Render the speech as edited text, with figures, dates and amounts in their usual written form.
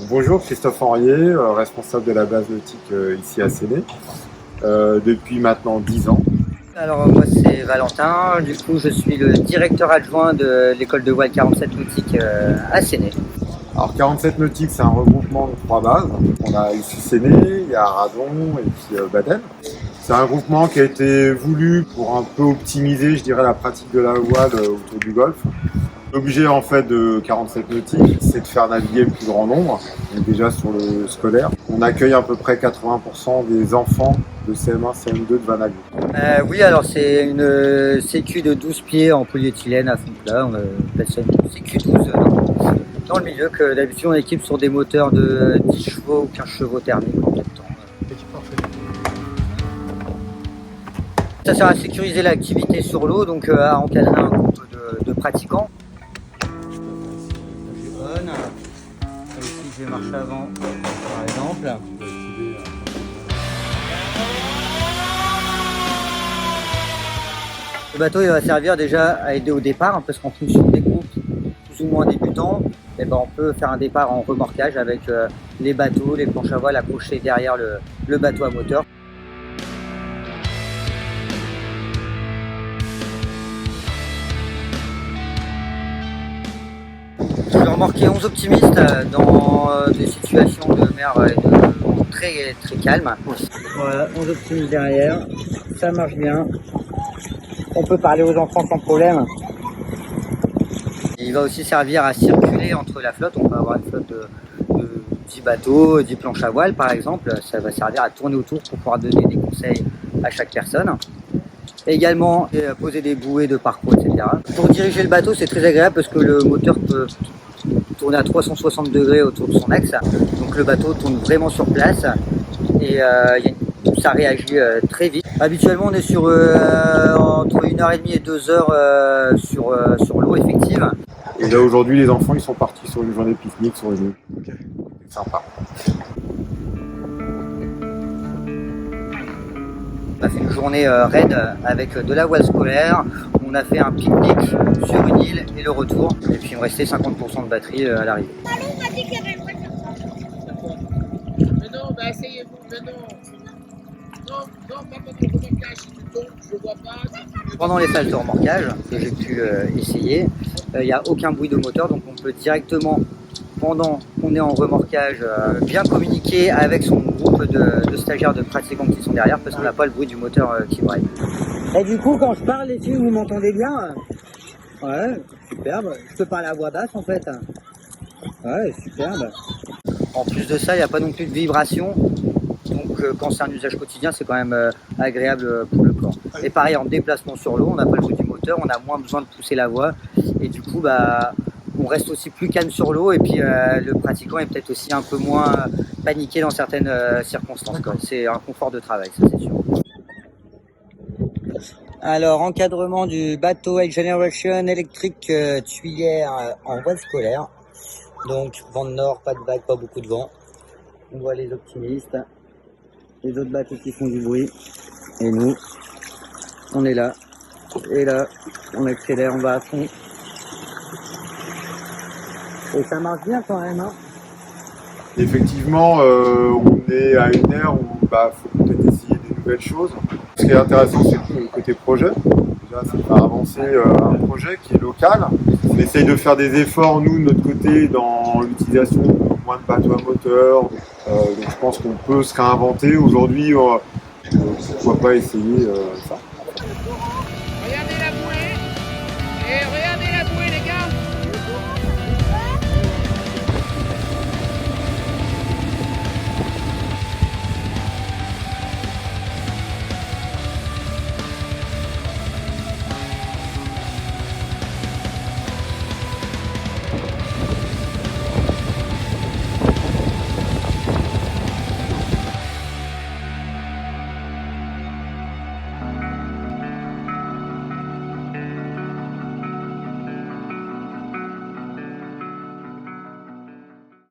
Bonjour, Christophe Henriet, responsable de la base nautique ici à Séné, depuis maintenant 10 ans. Alors moi c'est Valentin, du coup je suis le directeur adjoint de l'école de voile 47 nautique à Séné. Alors 47 nautique, c'est un regroupement de 3 bases. On a ici Séné, il y a Radon et puis Baden. C'est un groupement qui a été voulu pour un peu optimiser, je dirais, la pratique de la voile autour du golfe. L'objet en fait de 47 nautique, c'est de faire naviguer le plus grand nombre, donc déjà sur le scolaire. On accueille à peu près 80% des enfants de CM1, CM2 de Vanago. Oui, alors c'est une sécu de 12 pieds en polyéthylène à fond plat, on appelle ça une sécu 12 dans le milieu, que d'habitude on équipe sur des moteurs de 10 chevaux ou 15 chevaux thermiques en même temps. Ça sert à sécuriser l'activité sur l'eau, donc à encadrer un groupe de pratiquants. Ici je vais marcher avant par exemple. Le bateau il va servir déjà à aider au départ, parce qu'en fonction des groupes plus ou moins débutants, on peut faire un départ en remorquage avec les bateaux, les planches à voile accrochées derrière le bateau à moteur. Je vais remorquer 11 optimistes dans des situations de mer très, très calmes. Voilà, 11 optimistes derrière, ça marche bien. On peut parler aux enfants sans problème. Il va aussi servir à circuler entre la flotte. On va avoir une flotte de 10 bateaux, 10 planches à voile par exemple. Ça va servir à tourner autour pour pouvoir donner des conseils à chaque personne. Également poser des bouées de parcours, etc. Pour diriger le bateau, c'est très agréable parce que le moteur peut tourner à 360 degrés autour de son axe. Donc le bateau tourne vraiment sur place et ça réagit très vite. Habituellement, on est sur entre 1h30 et 2 heures sur l'eau effective. Et là aujourd'hui, les enfants ils sont partis sur une journée pique-nique sur une île. Okay. C'est sympa. On a fait une journée raid avec de la voile scolaire, on a fait un pique-nique sur une île et le retour, et puis il me restait 50% de batterie à l'arrivée. On m'a dit qu'il y avait une voiture. Mais non, bah asseyez-vous, mais non. Non, pas pendant le remorquage, si tu tombes, je vois pas. Pendant les phases de remorquage que j'ai pu essayer, il n'y a aucun bruit de moteur, donc on peut directement, pendant qu'on est en remorquage, bien communiquer avec son groupe de stagiaires, de pratiquants qui sont derrière, parce qu'on n'a pas le bruit du moteur qui braille. Et du coup, quand je parle, les filles, vous m'entendez bien? Ouais, superbe. Je peux parler à voix basse en fait. Ouais, superbe. En plus de ça, il n'y a pas non plus de vibration. Donc quand c'est un usage quotidien, c'est quand même agréable pour le corps. Et pareil, en déplacement sur l'eau, on n'a pas le bruit du moteur, on a moins besoin de pousser la voie. Et du coup, on reste aussi plus calme sur l'eau. Et puis le pratiquant est peut-être aussi un peu moins paniqué dans certaines circonstances. C'est un confort de travail, ça c'est sûr. Alors, encadrement du bateau X Generation électrique tuyère en voile scolaire. Donc, vent de nord, pas de vague, pas beaucoup de vent. On voit les optimistes, les autres bateaux qui font du bruit. Et nous, on est là. Et là, on accélère, on va à fond. Et ça marche bien quand même, hein. Effectivement, on est à une ère où faut peut-être essayer des nouvelles choses. Ce qui est intéressant, c'est le côté projet. Déjà, c'est de faire avancer un projet qui est local. On essaye de faire des efforts, nous, de notre côté, dans l'utilisation de moins de bateaux à moteur. Donc je pense qu'on peut se réinventer. Aujourd'hui, pourquoi pas essayer ça.